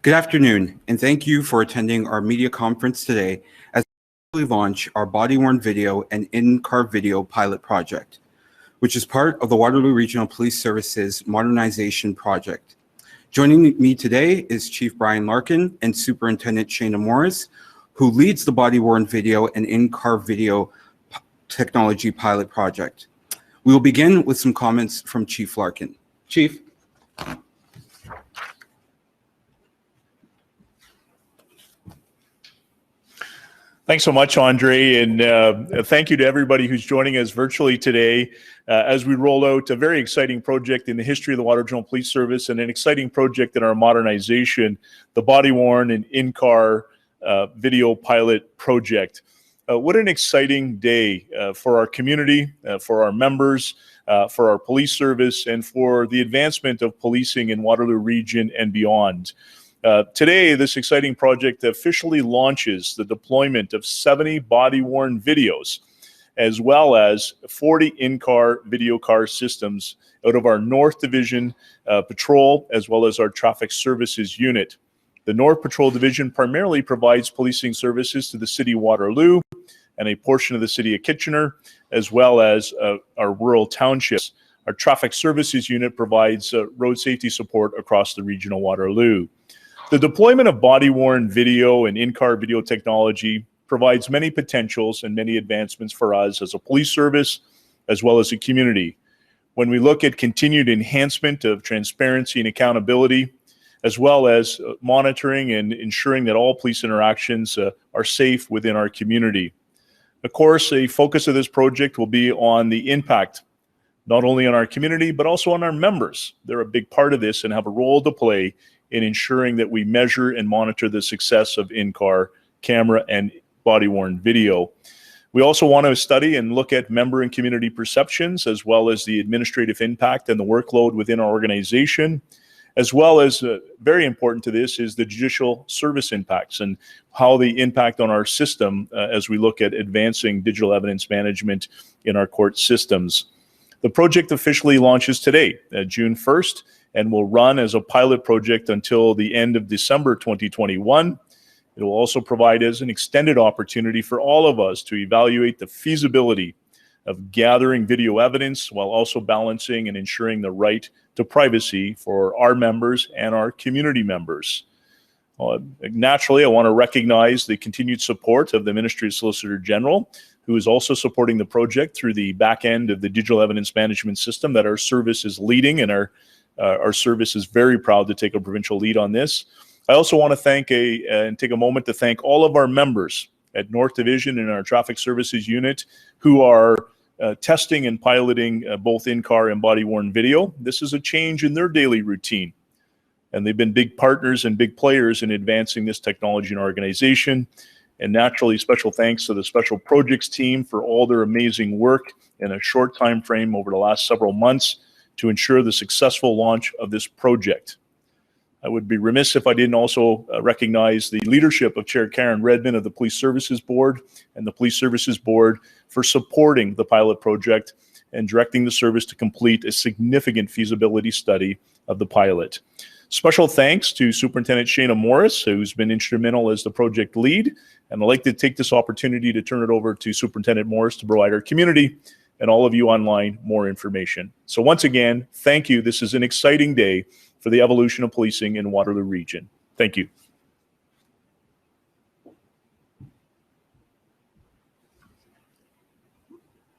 Good afternoon, and thank you for attending our media conference today as we launch our body-worn video and in-car video pilot project, which is part of the Waterloo Regional Police Services Modernization Project. Joining me today is Chief Brian Larkin and Superintendent Shana Morris, who leads the body-worn video and in-car video technology pilot project. We will begin with some comments from Chief Larkin. Chief. Thanks so much, Andre, and thank you to everybody who's joining us virtually today as we roll out a very exciting project in the history of the Waterloo Regional Police Service and an exciting project in our modernization, the body-worn and in-car video pilot project. What an exciting day for our community, for our members, for our police service, and for the advancement of policing in Waterloo Region and beyond. Today, this exciting project officially launches the deployment of 70 body-worn videos, as well as 40 in-car video car systems out of our North Division Patrol, as well as our Traffic Services Unit. The North Patrol Division primarily provides policing services to the City of Waterloo and a portion of the City of Kitchener, as well as our rural townships. Our Traffic Services Unit provides road safety support across the region of Waterloo. The deployment of body-worn video and in-car video technology provides many potentials and many advancements for us as a police service, as well as a community. When we look at continued enhancement of transparency and accountability, as well as monitoring and ensuring that all police interactions are safe within our community. Of course, a focus of this project will be on the impact, not only on our community, but also on our members. They're a big part of this and have a role to play in ensuring that we measure and monitor the success of in-car camera and body-worn video. We also want to study and look at member and community perceptions, as well as the administrative impact and the workload within our organization, as well as very important to this is the judicial service impacts and how they impact on our system as we look at advancing digital evidence management in our court systems. The project officially launches today, June 1st, and will run as a pilot project until the end of December 2021. It will also provide us an extended opportunity for all of us to evaluate the feasibility of gathering video evidence while also balancing and ensuring the right to privacy for our members and our community members. Naturally, I want to recognize the continued support of the Ministry of Solicitor General, who is also supporting the project through the back end of the digital evidence management system that our service is leading, and our service is very proud to take a provincial lead on this. I also want to take a moment to thank all of our members at North Division and our Traffic Services Unit who are testing and piloting both in-car and body-worn video. This is a change in their daily routine, and they've been big partners and big players in advancing this technology in our organization. And naturally, special thanks to the Special Projects team for all their amazing work in a short time frame over the last several months to ensure the successful launch of this project. I would be remiss if I didn't also recognize the leadership of Chair Karen Redmond of the Police Services Board and the Police Services Board for supporting the pilot project and directing the service to complete a significant feasibility study of the pilot. Special thanks to Superintendent Shana Morris, who's been instrumental as the project lead, and I'd like to take this opportunity to turn it over to Superintendent Morris to provide our community and all of you online more information. So once again, thank you. This is an exciting day for the evolution of policing in Waterloo Region. Thank you.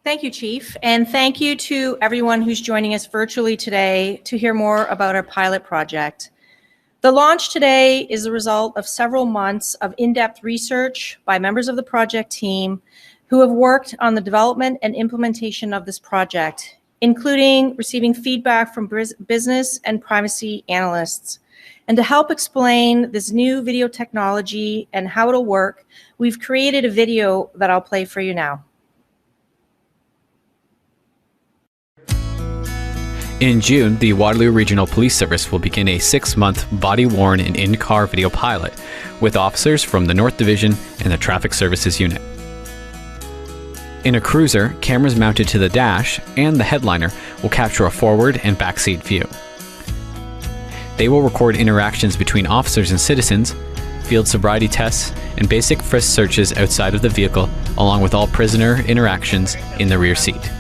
Thank you, Chief, and thank you to everyone who's joining us virtually today to hear more about our pilot project. The launch today is the result of several months of in-depth research by members of the project team who have worked on the development and implementation of this project, including receiving feedback from business and privacy analysts. And to help explain this new video technology and how it'll work, we've created a video that I'll play for you now. In June, the Waterloo Regional Police Service will begin a 6-month body-worn and in-car video pilot with officers from the North Division and the Traffic Services Unit. In a cruiser, cameras mounted to the dash and the headliner will capture a forward and backseat view. They will record interactions between officers and citizens, field sobriety tests, and basic frisk searches outside of the vehicle, along with all prisoner interactions in the rear seat.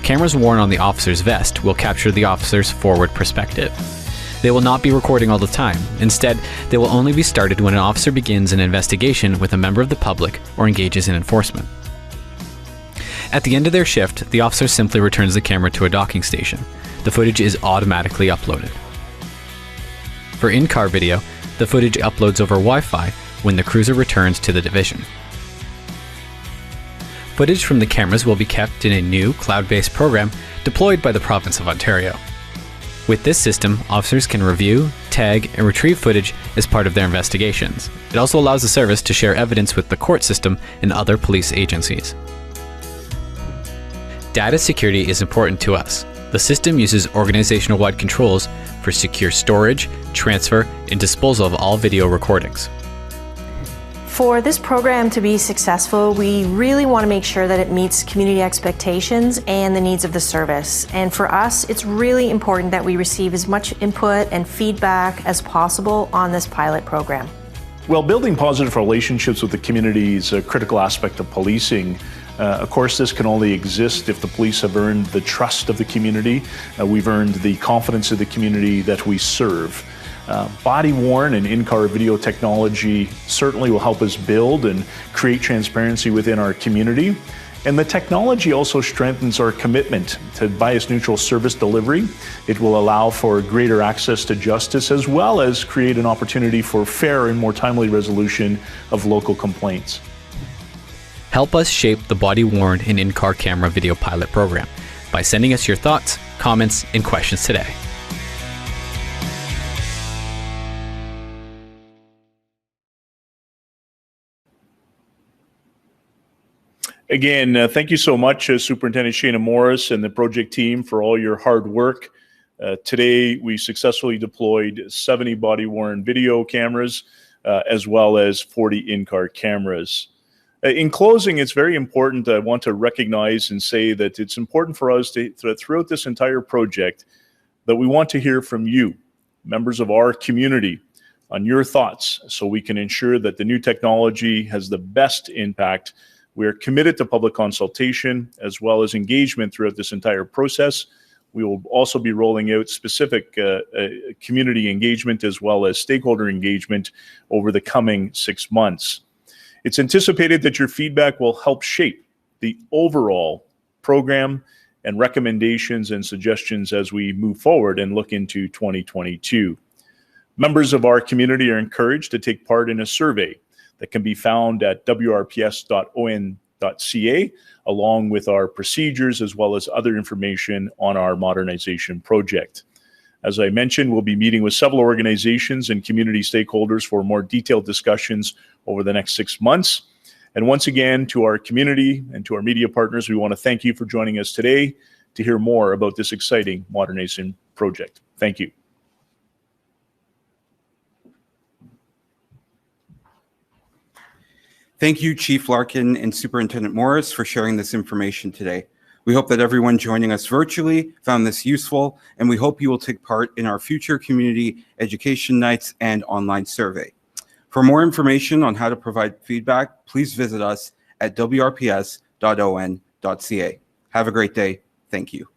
Cameras worn on the officer's vest will capture the officer's forward perspective. They will not be recording all the time. Instead, they will only be started when an officer begins an investigation with a member of the public or engages in enforcement. At the end of their shift, the officer simply returns the camera to a docking station. The footage is automatically uploaded. For in-car video, the footage uploads over Wi-Fi when the cruiser returns to the division. Footage from the cameras will be kept in a new cloud-based program deployed by the Province of Ontario. With this system, officers can review, tag, and retrieve footage as part of their investigations. It also allows the service to share evidence with the court system and other police agencies. Data security is important to us. The system uses organizational-wide controls for secure storage, transfer, and disposal of all video recordings. For this program to be successful, we really want to make sure that it meets community expectations and the needs of the service. And for us, it's really important that we receive as much input and feedback as possible on this pilot program. Well, building positive relationships with the community is a critical aspect of policing. Of course, this can only exist if the police have earned the trust of the community. We've earned the confidence of the community that we serve. Body-worn and in-car video technology certainly will help us build and create transparency within our community. And the technology also strengthens our commitment to bias-neutral service delivery. It will allow for greater access to justice, as well as create an opportunity for fair and more timely resolution of local complaints. Help us shape the body-worn and in-car camera video pilot program by sending us your thoughts, comments, and questions today. Again, thank you so much, Superintendent Shana Morris and the project team, for all your hard work. Today, we successfully deployed 70 body-worn video cameras, as well as 40 in-car cameras. In closing, it's very important. I want to recognize and say that it's important for us to, throughout this entire project, that we want to hear from you, members of our community, on your thoughts, so we can ensure that the new technology has the best impact. We are committed to public consultation as well as engagement throughout this entire process. We will also be rolling out specific community engagement as well as stakeholder engagement over the coming 6 months. It's anticipated that your feedback will help shape the overall program and recommendations and suggestions as we move forward and look into 2022. Members of our community are encouraged to take part in a survey that can be found at wrps.on.ca, along with our procedures as well as other information on our modernization project. As I mentioned, we'll be meeting with several organizations and community stakeholders for more detailed discussions over the next 6 months. And once again, to our community and to our media partners, we want to thank you for joining us today to hear more about this exciting modernization project. Thank you. Thank you, Chief Larkin and Superintendent Morris, for sharing this information today. We hope that everyone joining us virtually found this useful, and we hope you will take part in our future community education nights and online survey. For more information on how to provide feedback, please visit us at wrps.on.ca. Have a great day. Thank you.